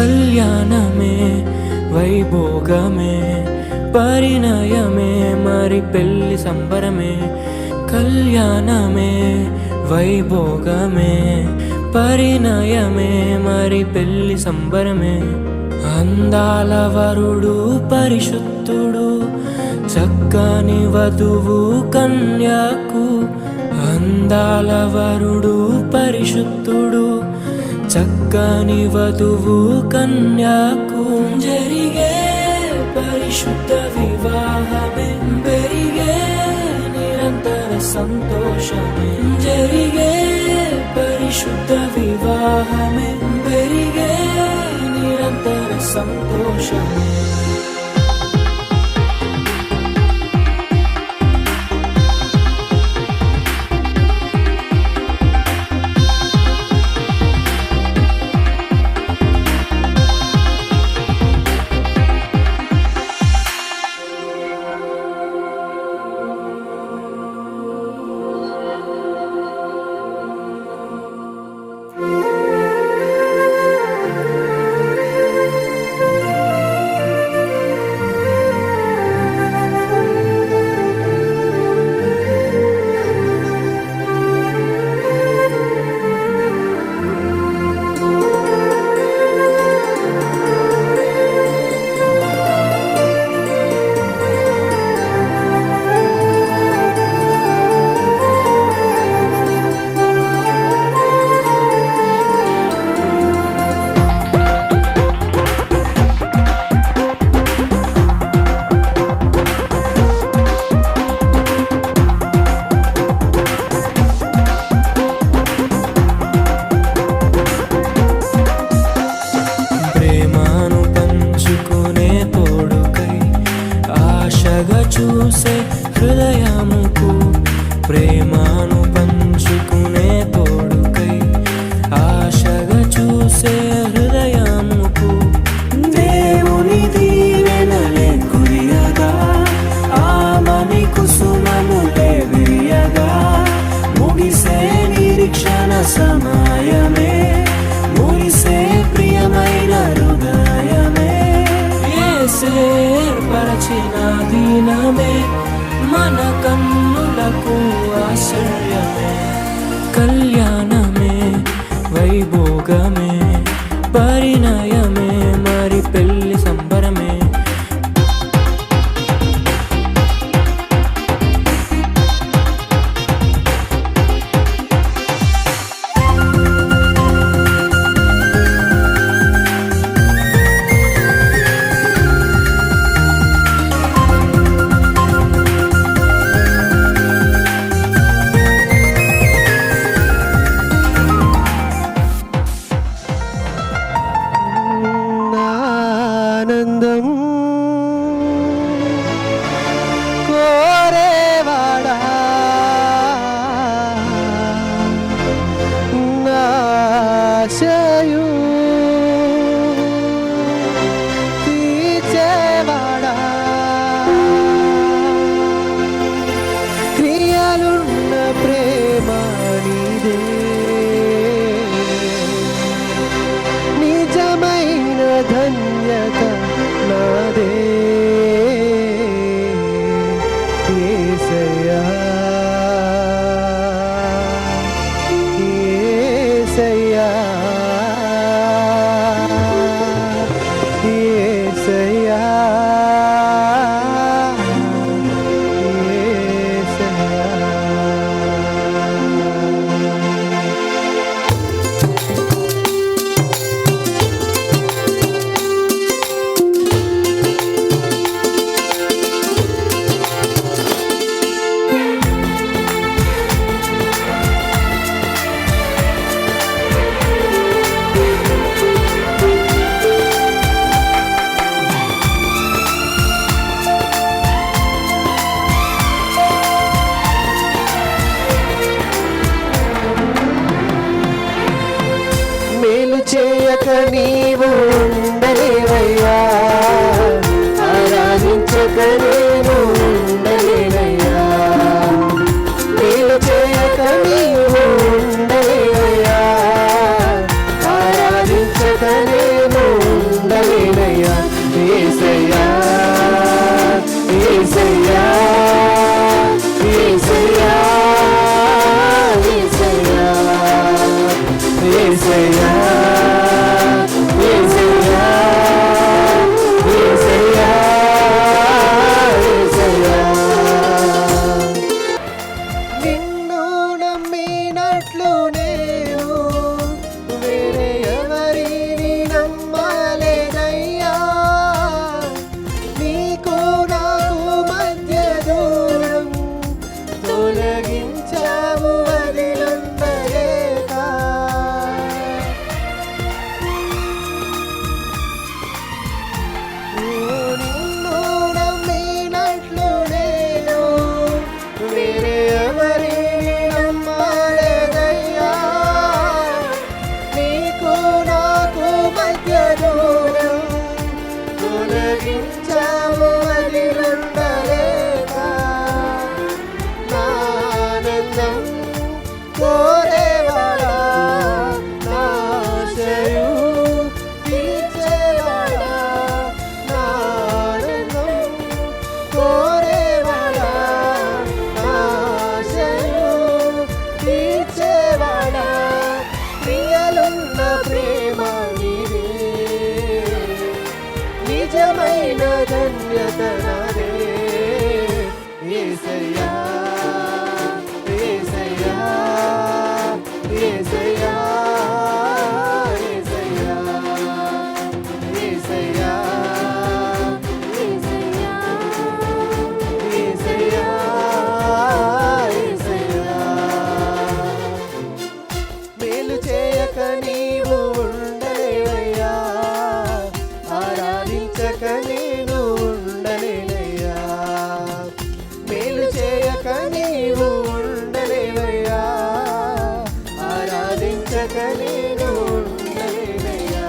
కళ్యాణమే వైభోగమే పరిణయమే మరి పెళ్లి సంబరమే. కళ్యాణమే వైభోగమే పరిణయమే మరి పెళ్లి సంబరమే. అందాల వరుడు పరిశుద్ధుడు చక్కని వధువు కన్యాకు. అందాల వరుడు పరిశుద్ధుడు చక్కని వధువు కన్యాకు. జరిగే పరిశుద్ధ వివాహమే పెరిగే నిరంతర సంతోషమే. జరిగే పరిశుద్ధ వివాహమే పెరిగే నిరంతర సంతోషమే. చూసే హృదయముకు ప్రేమను పంచుకునే తోడుకై ఆశగా చూసే హృదయముకు. దేవుని దీవెనలే కురియగా ఆమని కుసుమములే విరియగా ముగిసే నిరీక్షణ సమయమే మురిసే ప్రియమైన హృదయమే. ఏర్పరచిన దీనమే మన కన్నులకు ఆశ్చర్యమే. కళ్యాణమే వైభోగమే పరిణయమే మరి పెళ్లి సంబరమే. ఆనందం కోరేవాడా నాశయు తీర్చేవాడా క్రియలున్న ప్రేమ నీదే నిజమైన ధన్యత నాదే యేసయ్యా యేసయ్యా యేసయ్యా చేయక నీవు ఉండలేవయ్యా ఆరాధించక నేను ఉండలేనయ్యా. మేలు చేయక నీవు ఉండలేవయ్యా ఆరాధించక నేను యేసయ్యా యేసయ్యా యేసయ్యా యేసయ్యా నిన్ను నమ్మినట్లు నేను వేరే ఎవరిని నమ్మలేదయ్యా నీకు నాకు మధ్య దూరం తొలగించావు అది నందలేక నిన్ను నమ్మినట్లు నేను వేరే ఎవరిని నమ్మలేదయ్యా నీకు నాకు మధ్య దూరం తొలగించావు అది నందలేక నా ఆనందం కోరేవాడా నా ఆశయు తీర్చేవాడా నా ఆనందం కోరేవాడా నా ఆశయు తీర్చేవాడా ప్రియలున్న ప్రేమ నీవే నిజమైన ధన్యత నాదే యేసయ్యా యేసయ్యా యేసయ్యా యేసయ్యా యేసయ్యా యేసయ్యా యేసయ్యా మేలు చేయక నీవు ఉండలేవయ్యా ఆరాధించక నేను ఉండలేనయ్యా మేలు చేయక నీవు ఉండలేవయ్యా ఆరాధించక నేను ఉండలేనయ్యా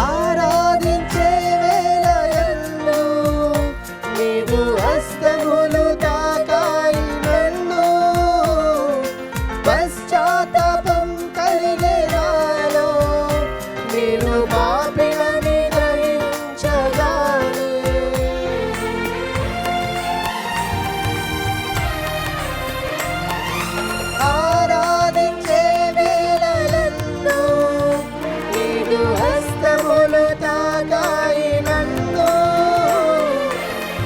ఆరాధించే వేళల్లో నీవు హస్తములు తాకాయి నన్ను పశ్చాత్తాపం కలిగే నాలో నేను పాపినని గ్రహించగానే ఆరాధించే వేళలలో నీదు హస్తములు తాకాయి నన్ను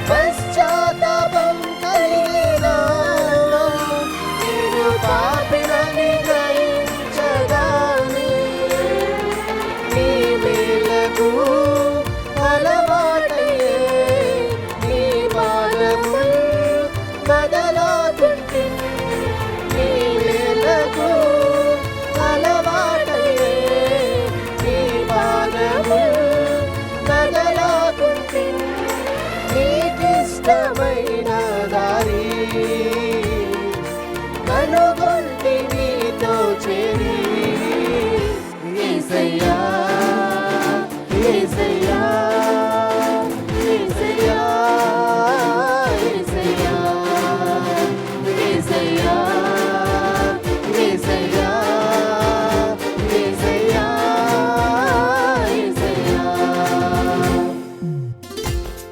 పశ్చాత్తాపం కలిగే నాలో నేను పాపినని గ్రహించగానే నీ మేలకు అలవాటయ్యే నీ పాదములు బదలాకుంటే నీ మేలకు అలవాటయ్యే నీ పాదములు బదలాకుంటే నీకిష్టమైన దారి కనుగొంటి నీతో చేరి యేసయ్యా యేసయ్యా యేసయ్యా యేసయ్యా యేసయ్యా యేసయ్యా యేసయ్యా యేసయ్యా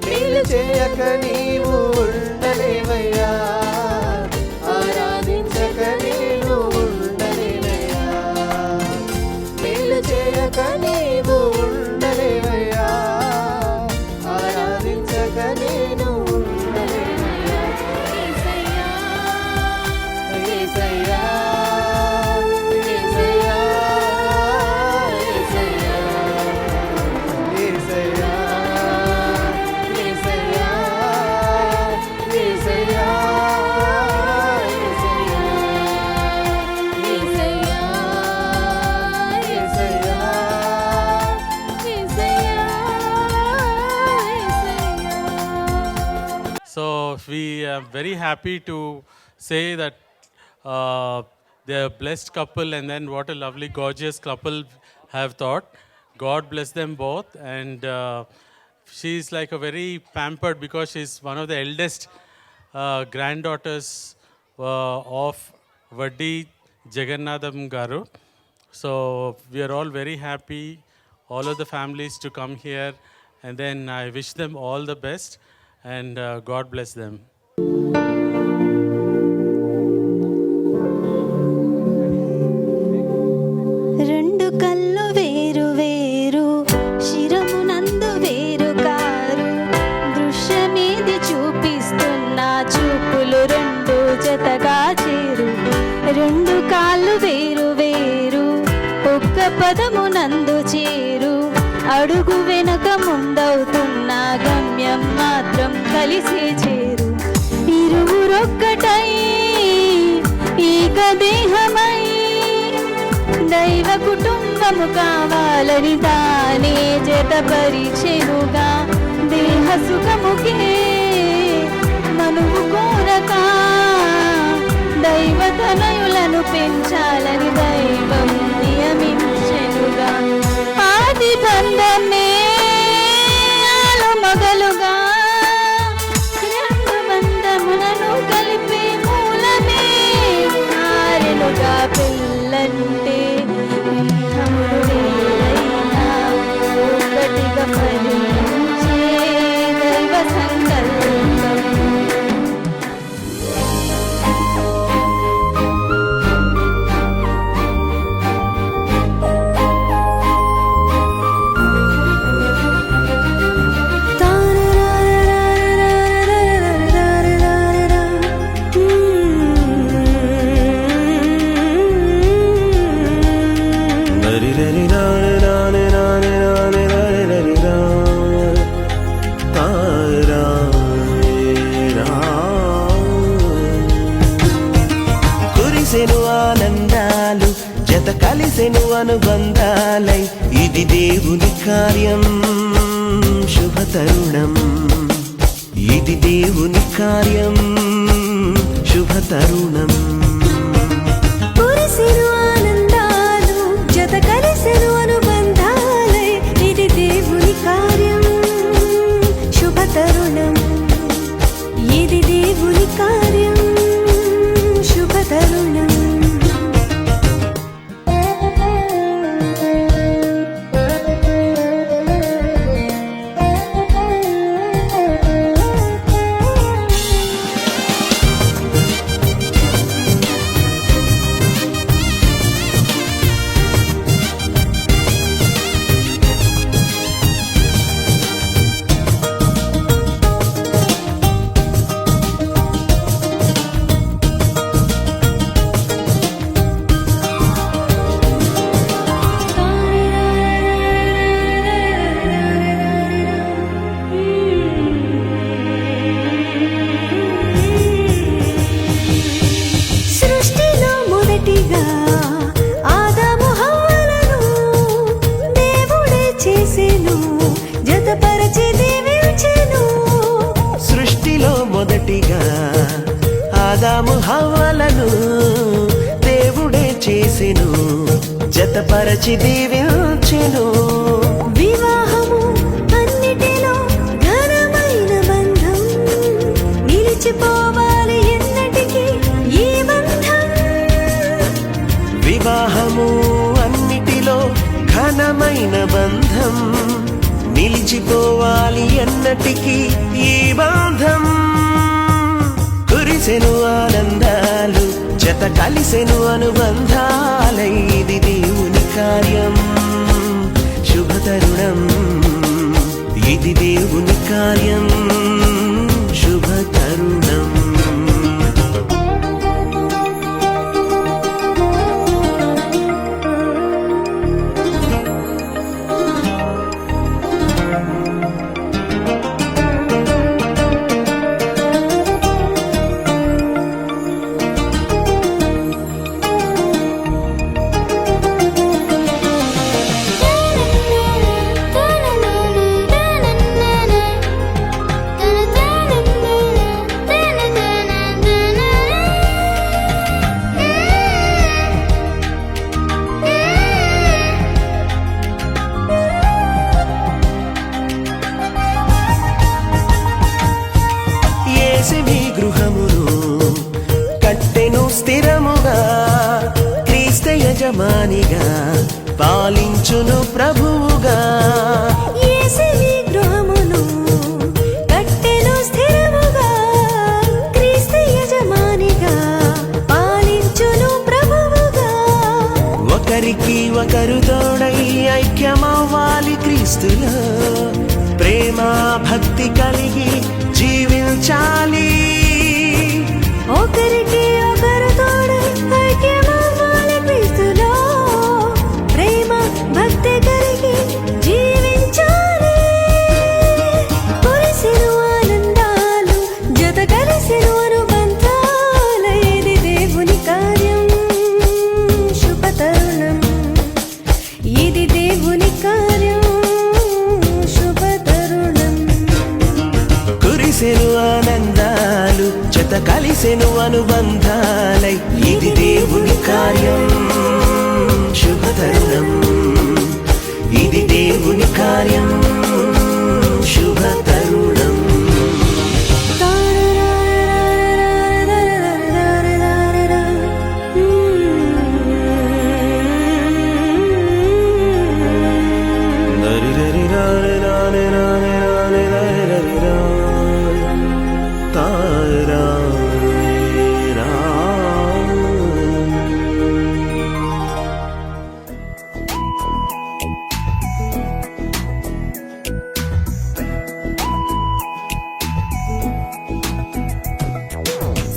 మేలు చేయక నీవు ఉండలేవయ్యా ఆరాధించక నేను ఉండలేనయ్యా మేలు చేయక నీవు ఉండలేవయ్యా ఆరాధించక నేను ఉండలేనయ్యా యేసయ్యా యేసయ్యా యేసయ్యా యేసయ్యా యేసయ్యా యేసయ్యా So we are very happy to say that they're a blessed couple, and then what a lovely, gorgeous couple have thought. God bless them both, and she's like a very pampered because she's one of the eldest granddaughters of Vaddi Jagannadam Garu. So we are all very happy, all of the families to come here, and then I wish them all the best, and God bless them. ఒక్క పదమునందు చేరు. అడుగు వెనక ముందవుతున్న గమ్యం మాత్రం కలిసి చేరు. ఇరువురొక్కటై ఏక దేహమై దైవ కుటుంబము కావాలని తానే జతపరిచెనుగా. దేహ సుఖముకే మనువు కోరక దైవతనయులను పెంచాలని దైవం నియమించెనుగా. ఆది బంధమే ఆలు మగలుగా రెండు బంధములను కలిపే మూలమే మారెనుగా. పెళ్ళంటే తమ్ముడు వేరైనా ఒక్కటిగా ఫలించే దైవ సంకల్పం. కురిసెను ఆనందాలు జత కలిసెను అనుబంధాలై ఇది దేవుని కార్యం శుభ తరుణం. ఇది దేవుని కార్యం శుభ తరుణం. కురిసెను ఆనందాలు జత కలిసెను అనుబంధాలై ఇది దేవుని కార్యం శుభ తరుణం. ఇది దేవుని కార్యం శుభ తరుణం. సృష్టిలో మొదటిగా ఆదాము హవ్వలను దేవుడే చేసెను, జతపరచి దీవించెను. సృష్టిలో మొదటిగా ఆదాము హవ్వలను దేవుడే చేసెను, జతపరచి దీవించెను. వివాహము అన్నిటిలో ఘనమైన బంధం, నిలిచిపోవాలి ఎన్నటికీ ఈ బంధం. వివాహము అన్నిటిలో ఘనమైన బంధం, నిలిచిపోవాలి ఎన్నటికీ ఈ బంధం. కురిసెను ఆనందాలు జత కలిసెను అనుబంధాలై ఇది దేవుని కార్యం శుభ తరుణం. ఇది దేవుని కార్యం శుభ తరుణం. యేసుని గృహమును కట్టెను స్థిరముగా, క్రీస్తు యజమానిగా పాలించును ప్రభువుగా. యేసుని గృహమును కట్టెను స్థిరముగా, క్రీస్తు యజమానిగా పాలించును ప్రభువుగా. ఒకరికి ఒకరు తోడై ఐక్యమవ్వాలి క్రీస్తులో, ప్రేమ భక్తి కలిగి జీవించాలి. ఒకరికి ఒకరు తోడై ఐక్యమవ్వాలి క్రీస్తులో, ప్రేమ కలిసెను అనుబంధాలై ఇది దేవుని కార్యం శుభతరుణం ఇది దేవుని కార్యం శుభతరుణం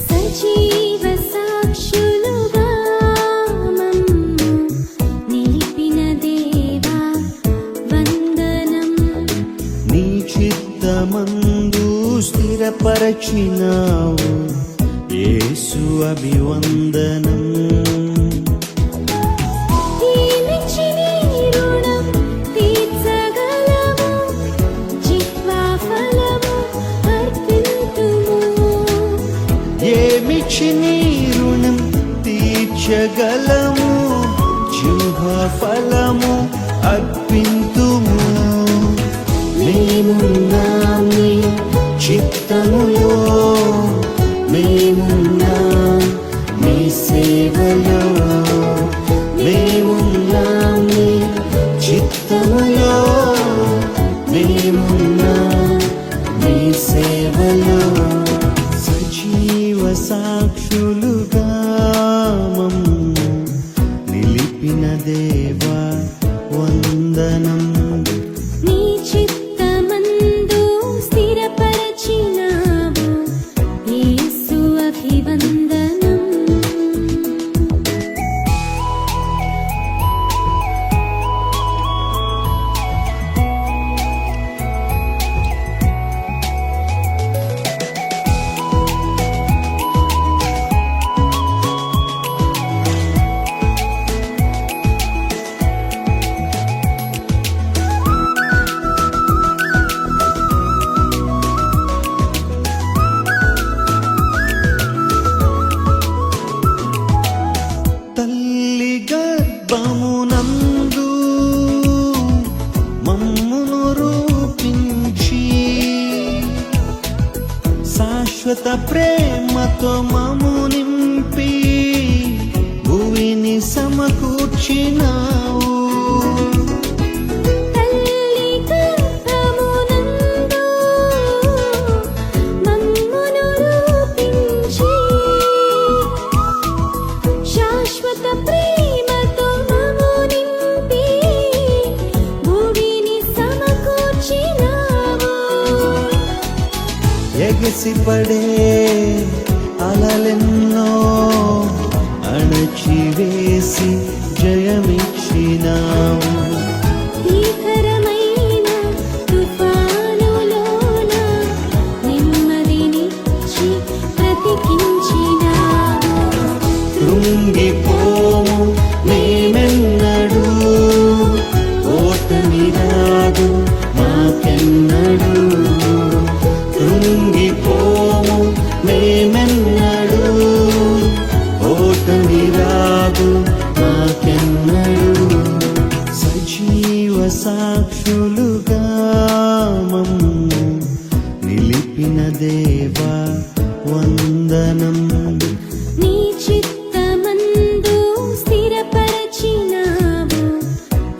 సజీవ సాక్షులుగా మమ్ము నిలిపిన దేవా వందనం. నీ చిత్తమందు స్థిరపరచినావు యేసు అభివందనం దీవించి నీ రుణం తీర్చగలము, జిహ్వా ఫలము అర్పింతుము. ఏమిచ్చి నీ రుణం తీర్చగలము జిహ్వా ఫలము అర్పింతుము మేమున్నాం నీ చిత్తములో మేమున్నాం నీ సేవలో మేమున్నాం నీ చిత్తములో మేమున్నాం నీ సేవలో సజీవ సాక్షులుగా మమ్ము నిలిపిన దేవా వందనం నీ చిత్తమందు స్థిరపరచినావు యేసు అభివందనం. తల్లి గర్భమునందు మమ్మును రూపించి శాశ్వత ప్రేమతో మమ్ము నింపి భూమిని సమకూర్చినావు తల్లి గర్భమునందు మమ్మును రూపించి శాశ్వత ప్రేమతో మమ్ము నింపి భూమిని సమకూర్చినావు. ఎగసిపడే అలలెన్నో అణచివేసి జయమిచ్చినావు భీకరమైన తుఫానులోన నెమ్మదినిచ్చి బ్రతికించినావు. కృంగిపోము మేమెన్నడు ఓటమి రాదు మాకెన్నడు కృంగిపోము మేమెన్నడు ఓటమి రాదు మాకెన్నడు సజీవ సాక్షులుగా మమ్ము నిలిపిన దేవా వందనం నీ చిత్తమందు స్థిరపరచినావు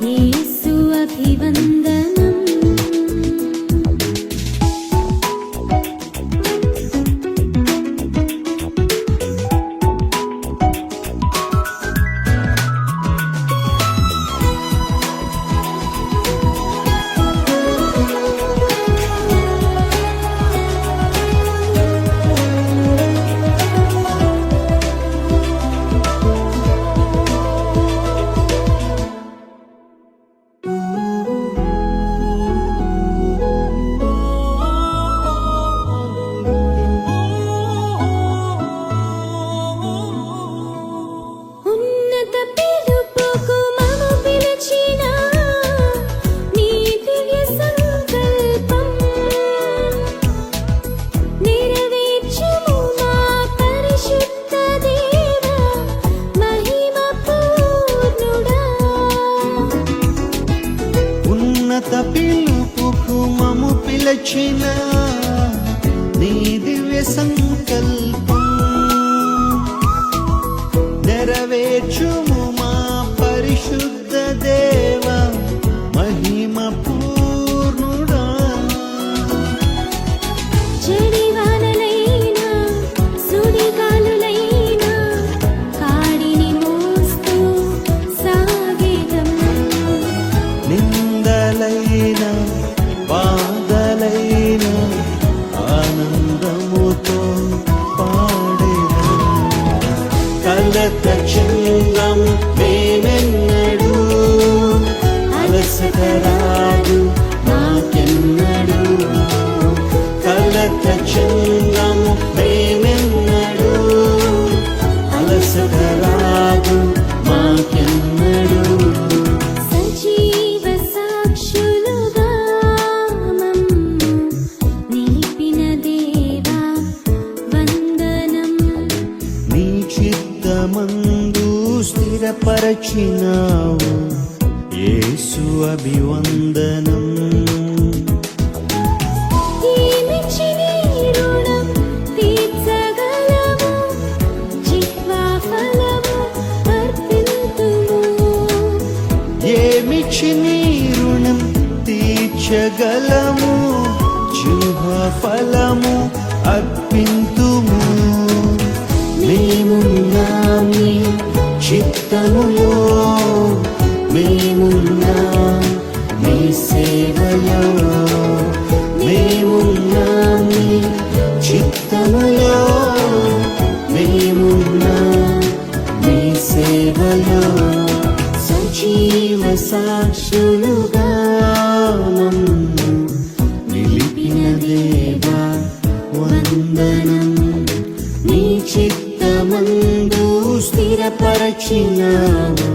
యేసు అభివందనం. పిలచిన నీ దివ్య సంకల్పం నెరవేర్చుము మా పరిశుద్ధ దేవ మహిమ పూర్ణుడా. చెడివానలైనా సుడిగాలులైనా కాడిని మోస్తూ సాగేదం. నిందలైన బాధలైన ఆనందముతో పాడేదా. కలత చెందం మేమెన్నడు అలసట రాదు నాకెన్నడు. కలత చెందం మేమెన్నడు అలసట రాదు మాకెన్నడు. సజీవ సాక్షులుగా మమ్ము నిలిపిన దేవా వందనం. నీ చిత్తమందు స్థిరపరచినావు యేసు అభివందనం. ఏమిచ్చి నీ రుణం తీర్చగలము, జిహ్వా ఫలము అర్పింతుము. ఏమిచ్చి నీ రుణం తీర్చగలము, జిహ్వా ఫలము అర్పింతుము. మేమున్నాం నీ చిత్తములో, మేమున్నాం నీ సేవలో. మేమున్నాం నీ చిత్తములో, మేమున్నాం నీ సేవలో. సజీవ సాక్షులుగా మమ్ము నిలిపిన దేవా వందనం. నీ చిత్తమందు స్థిరపరచినావు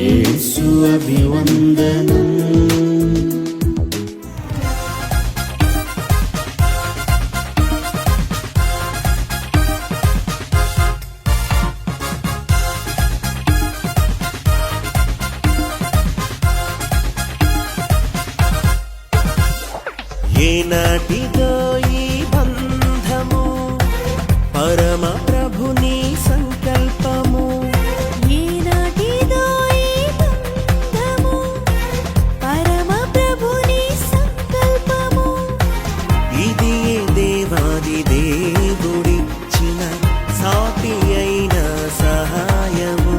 యేసు అభివందనం. ఏనాటిదో ఈ బంధము పరమ ప్రభుని సంకల్పము. ఏనాటిదో ఈ బంధము పరమ ప్రభుని సంకల్పము. ఇది ఏ దేవాది దేవుడిచ్చిన సాటి అయిన సహాయము.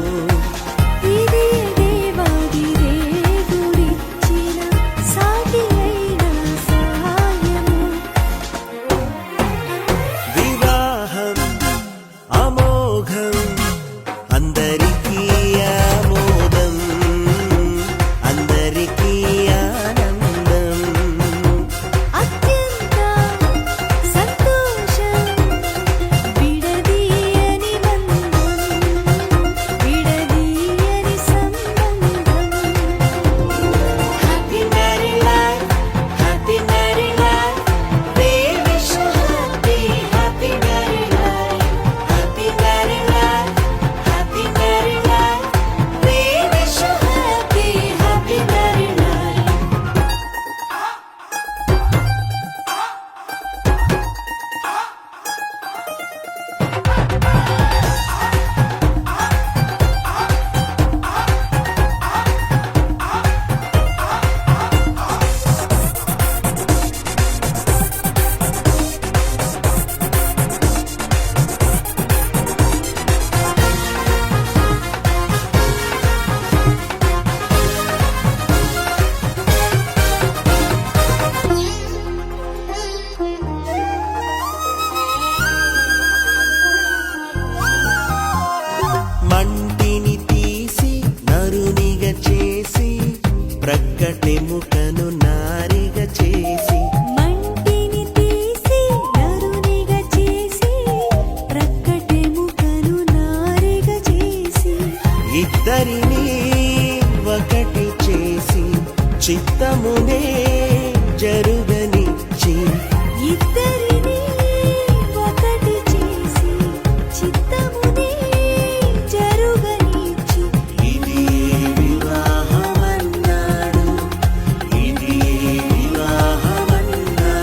ఇది దేవాది దేవుడిచ్చిన సాటి అయిన సహాయము. వివాహం అమోఘం అందరికీ ఆమోదం, అందరికీ ఆనందం. అత్యంత సంతోషం విడదీయని బంధం, విడదీయని సంబంధం. Happy married life, happy married life. We wish you happy, happy married life. Happy married life, happy married life. We wish you happy, happy married life. మంటిని తీసి నరునిగా చేసి ప్రక్కటెముకను నారిగా చేసి. మంటిని తీసి నరునిగా చేసి ప్రక్కటెముకను నారిగా చేసి. ఇద్దరిని ఒకటి చేసి చిత్తమునే జరుగనిచ్చి. ఇద్దరిని ఒకటి చేసి చిత్తమునే జరుగనిచ్చి. ఇది వివాహమన్నాడు, ఇది వివాహమన్నాడు.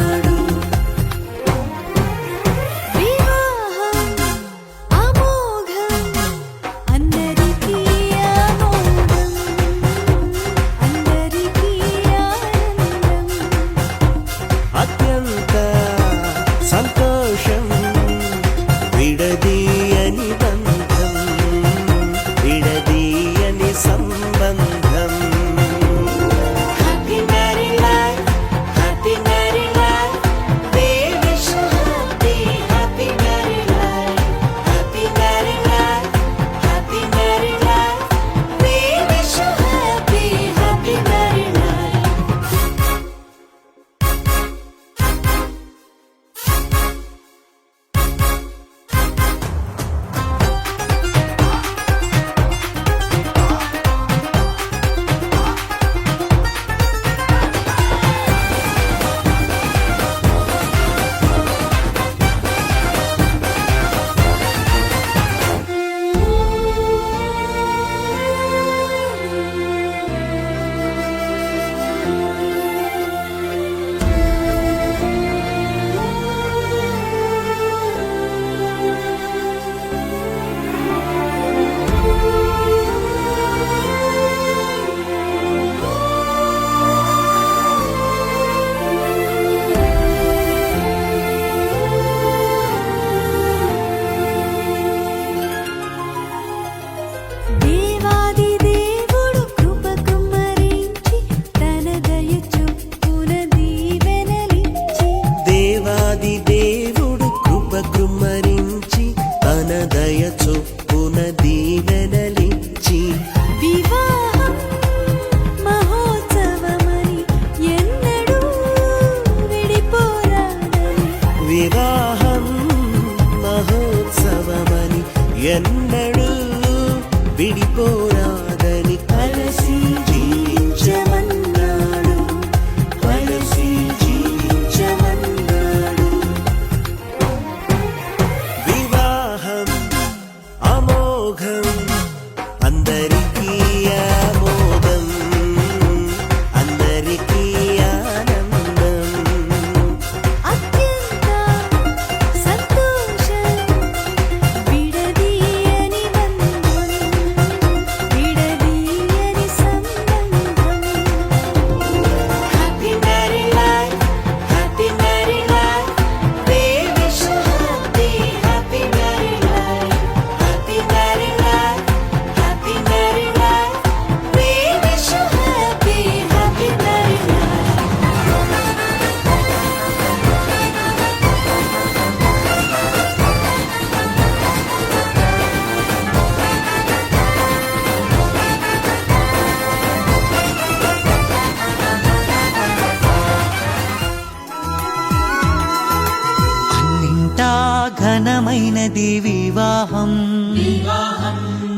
ఘనమైనది వివాహం.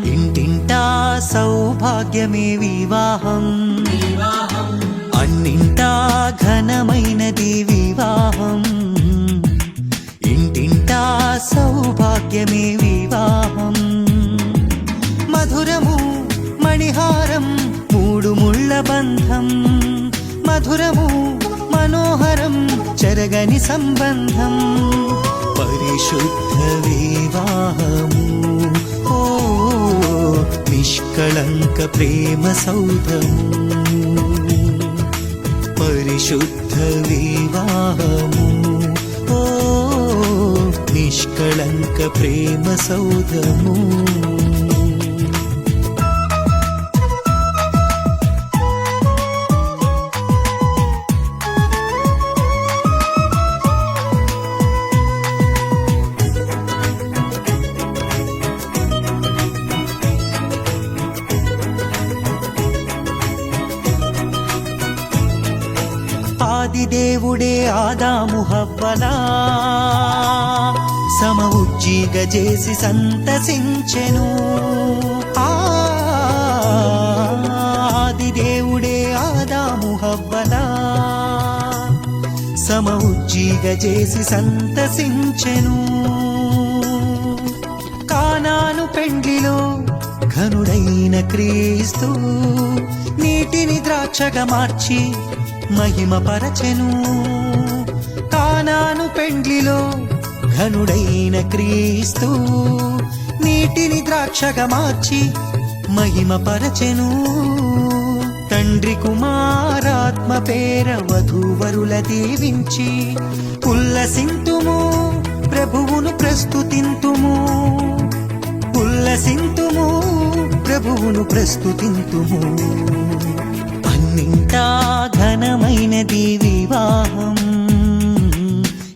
ఇంటింటా సౌభాగ్యమే వివాహం. అన్నింటా ఘనమైనది వివాహం. ఇంటింటా సౌభాగ్యమే వివాహం. మధురము మణిహారం మూడు ముళ్ళ బంధం. మధురము మనోహరం చెరగని సంబంధం. పరిశుద్ధ వివాహము ఓ నిష్కళంక ప్రేమ సౌధము. పరిశుద్ధ వివాహము ఓ నిష్కళంక ప్రేమ సౌధము. ఆదిదేవుడే ఆదాము హవ్వలా సమ ఉజ్జీగ చేసి సంతసించెను. ఆదిదేవుడే ఆదాము హవ్వలా సమ ఉజ్జీగ చేసి సంతసించెను. కానాను పెండ్లిలో ఘనుడైన క్రీస్తు నీటిని ద్రాక్షగా మార్చి మహిమ పరచెను. కానాను పెండ్లిలో ఘనుడైన క్రీస్తు నీటిని ద్రాక్షగా మార్చి మహిమ పరచెను. తండ్రి కుమారాత్మ పేర వధూవరుల దీవించి ఉల్లసింతుము ప్రభువును ప్రస్తుతింతుము. ఉల్లసింతుము ప్రభువును ప్రస్తుతింతుము. అన్నింటా ఘనమైనది వివాహం.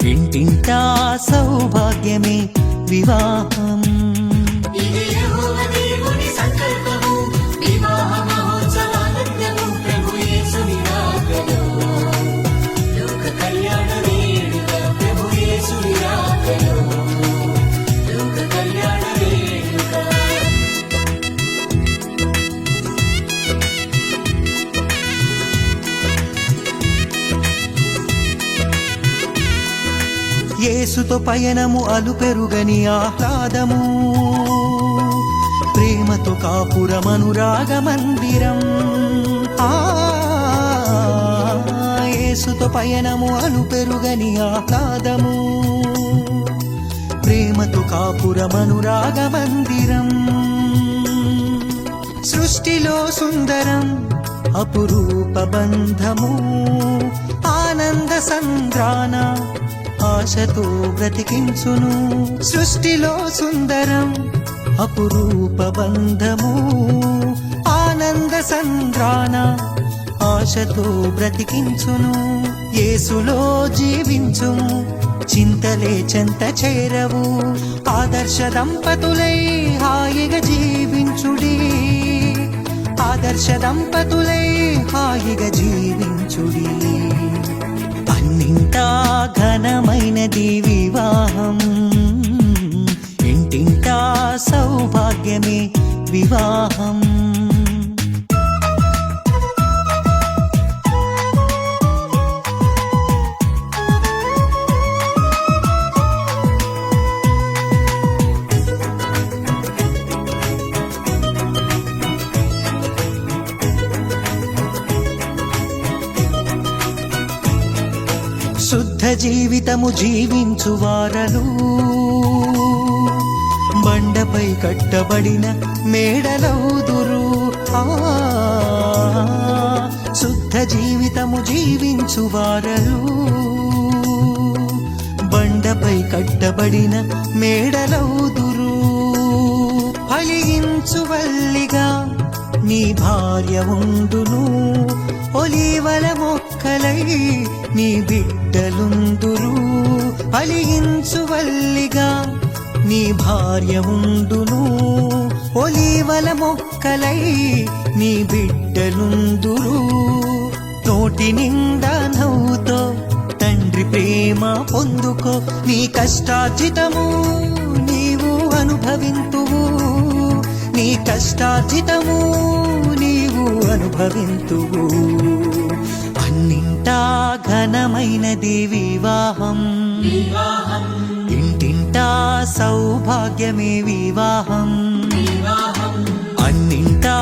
ఇంటింటా సౌభాగ్యమే వివాహం. ఇది యెహోవా దేవుని సంకల్పము. వివాహ మహోత్సవానందము ప్రభు యేసుని రాకలో. లోక కళ్యాణ వేడుక ప్రభు యేసుని రాకలో. లోక కళ్యాణ వేడుక. యేసుతో పయనము అలుపెరుగని ఆహ్లాదము. ప్రేమతో కాపురమనురాగ మందిరం. యేసుతో పయనము అలుపెరుగని ఆహ్లాదము. ప్రేమతో కాపురమనురాగ మందిరం. సృష్టిలో సుందరం అపురూప బంధము. ఆనంద సంద్రాన ఆశతో బ్రతికించును. సృష్టిలో సుందరం అపురూప బంధము. ఆనంద సంద్రాన ఆశతో బ్రతికించును. యేసులో జీవించుము చింతలే చెంత చేరవు. ఆదర్శ దంపతులై హాయిగా జీవించుడి. ఆదర్శ దంపతులై హాయిగా జీవించుడి. అన్నింటా ఘనమైనది వివాహం. ఇంటింటా సౌభాగ్యమే వివాహం. శుద్ధ జీవితము జీవించు వారలు బండపై కట్టబడిన మేడలౌదురు. శుద్ధ జీవితము జీవించు వారలు బండపై కట్టబడిన మేడలౌదురు. ఫలించు వల్లిగా నీ భార్య ఉండును. ఒలీవల మొక్కలై నీ బిడ్డలుందురు. ఫలించు వల్లిగా నీ భార్య ఉండును. ఒలీవల మొక్కలై నీ బిడ్డలుందురు. నోటి నిండా నవ్వుతో తండ్రి ప్రేమ పొందుకో. నీ కష్టార్జితము అనుభవింతువు నీ కష్టార్జితము నీవు అనుభవింతువు అన్నింటా ఘనమైనది వివాహం ఇంటింటా సౌభాగ్యమే వివాహం అన్నింటా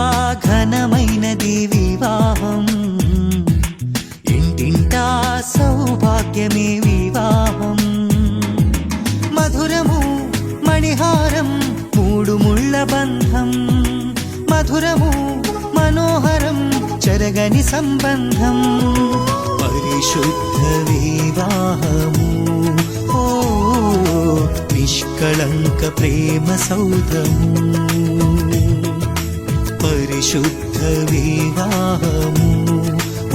ఘనమైనది వివాహం ఇంటింటా సౌభాగ్యమే వివాహం మధురము మణిహారం మూడు ముళ్ళ బంధం మధురము మనోహరం చెరగని సంబంధం పరిశుద్ధ వివాహము ఓ నిష్కళంక ప్రేమ సౌధము పరిశుద్ధ వివాహము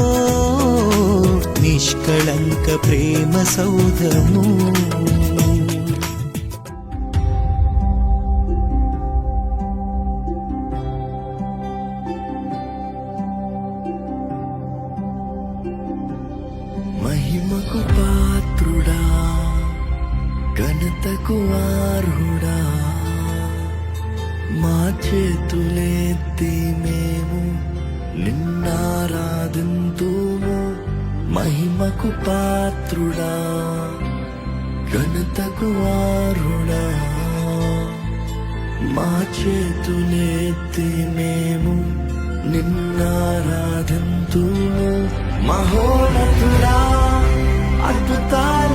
ఓ నిష్కళంక ప్రేమ సౌధము మహిమకు పాత్రుడా ఘనతకు అర్హుడా మా చేతులెత్తి మేము నిన్నారాధింతుము మహిమకు పాత్రుడా ఘనతకు అర్హుడా మా చేతులెత్తి మేము నిన్నారాధింతుము మహోన్నతుడా అద్భుతాల